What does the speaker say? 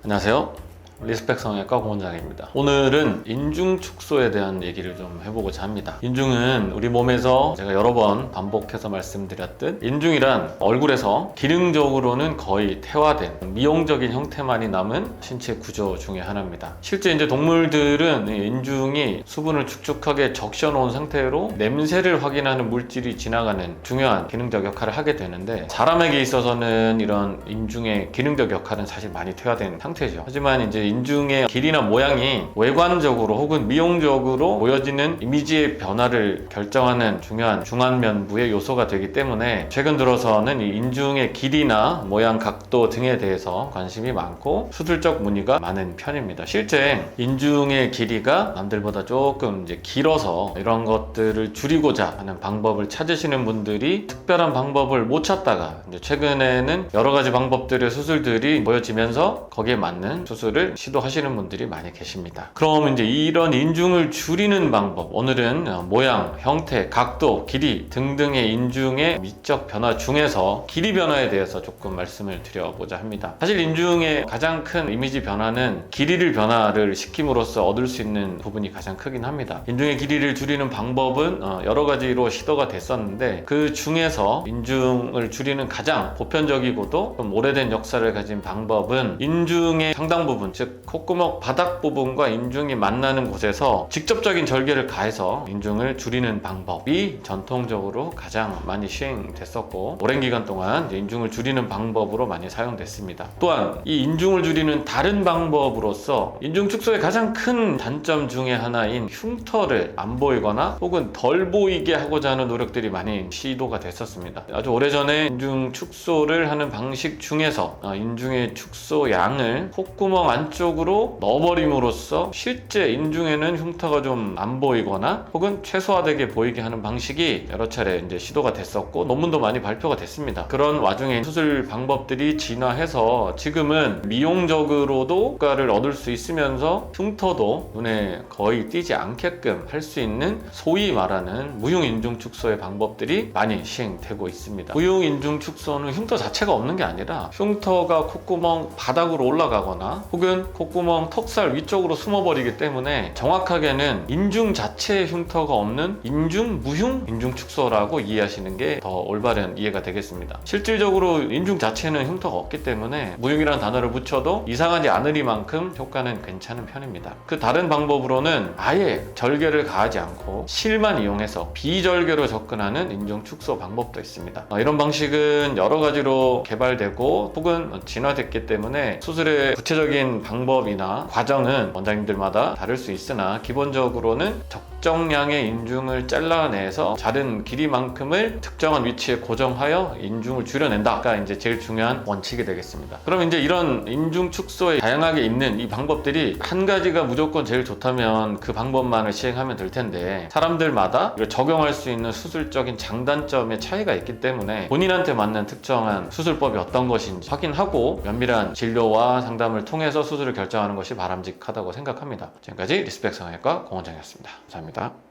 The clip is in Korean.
안녕하세요. 리스펙 성형외과 고원장입니다. 오늘은 인중 축소에 대한 얘기를 좀 해보고자 합니다. 인중은 우리 몸에서 제가 여러 번 반복해서 말씀드렸듯 인중이란 얼굴에서 기능적으로는 거의 퇴화된 미용적인 형태만이 남은 신체 구조 중에 하나입니다. 실제 이제 동물들은 인중이 수분을 축축하게 적셔 놓은 상태로 냄새를 확인하는 물질이 지나가는 중요한 기능적 역할을 하게 되는데, 사람에게 있어서는 이런 인중의 기능적 역할은 사실 많이 퇴화된 상태죠. 하지만 이제 인중의 길이나 모양이 외관적으로 혹은 미용적으로 보여지는 이미지의 변화를 결정하는 중요한 중안면부의 요소가 되기 때문에 최근 들어서는 이 인중의 길이나 모양, 각도 등에 대해서 관심이 많고 수술적 문의가 많은 편입니다. 실제 인중의 길이가 남들보다 조금 이제 길어서 이런 것들을 줄이고자 하는 방법을 찾으시는 분들이 특별한 방법을 못 찾다가 이제 최근에는 여러 가지 방법들의 수술들이 보여지면서 거기에 맞는 수술을 시도하시는 분들이 많이 계십니다. 그럼 이제 이런 인중을 줄이는 방법, 오늘은 모양, 형태, 각도, 길이 등등의 인중의 미적 변화 중에서 길이 변화에 대해서 조금 말씀을 드려보자 합니다. 사실 인중의 가장 큰 이미지 변화는 길이를 변화를 시킴으로써 얻을 수 있는 부분이 가장 크긴 합니다. 인중의 길이를 줄이는 방법은 여러 가지로 시도가 됐었는데, 그 중에서 인중을 줄이는 가장 보편적이고도 좀 오래된 역사를 가진 방법은 인중의 상당 부분, 즉 콧구멍 바닥 부분과 인중이 만나는 곳에서 직접적인 절개를 가해서 인중을 줄이는 방법이 전통적으로 가장 많이 시행됐었고, 오랜 기간 동안 인중을 줄이는 방법으로 많이 사용됐습니다. 또한 이 인중을 줄이는 다른 방법으로서 인중 축소의 가장 큰 단점 중에 하나인 흉터를 안 보이거나 혹은 덜 보이게 하고자 하는 노력들이 많이 시도가 됐었습니다. 아주 오래전에 인중 축소를 하는 방식 중에서 인중의 축소 양을 콧구멍 안쪽으로 넣어버림으로써 실제 인중에는 흉터가 좀 안 보이거나 혹은 최소화되게 보이게 하는 방식이 여러 차례 이제 시도가 됐었고 논문도 많이 발표가 됐습니다. 그런 와중에 수술 방법들이 진화해서 지금은 미용적으로도 효과를 얻을 수 있으면서 흉터도 눈에 거의 띄지 않게끔 할 수 있는 소위 말하는 무흉 인중 축소의 방법들이 많이 시행되고 있습니다. 무흉 인중 축소는 흉터 자체가 없는 게 아니라 흉터가 콧구멍 바닥으로 올라가거나 혹은 콧구멍 턱살 위쪽으로 숨어버리기 때문에 정확하게는 인중 자체의 흉터가 없는 인중 무흉 인중 축소라고 이해하시는 게 더 올바른 이해가 되겠습니다. 실질적으로 인중 자체는 흉터가 없기 때문에 무흉이라는 단어를 붙여도 이상하지 않으리만큼 효과는 괜찮은 편입니다. 그 다른 방법으로는 아예 절개를 가하지 않고 실만 이용해서 비절개로 접근하는 인중 축소 방법도 있습니다. 이런 방식은 여러 가지로 개발되고 혹은 진화됐기 때문에 수술의 구체적인 방법이나 과정은 원장님들마다 다를 수 있으나 기본적으로는 적정량의 인중을 잘라내서 자른 길이만큼을 특정한 위치에 고정하여 인중을 줄여낸다가 이제 제일 중요한 원칙이 되겠습니다. 그럼 이제 이런 인중 축소에 다양하게 있는 이 방법들이 한 가지가 무조건 제일 좋다면 그 방법만을 시행하면 될 텐데, 사람들마다 이걸 적용할 수 있는 수술적인 장단점의 차이가 있기 때문에 본인한테 맞는 특정한 수술법이 어떤 것인지 확인하고 면밀한 진료와 상담을 통해서 수술을 결정하는 것이 바람직하다고 생각합니다. 지금까지 리스펙 성형외과 고원장이었습니다. 감사합니다.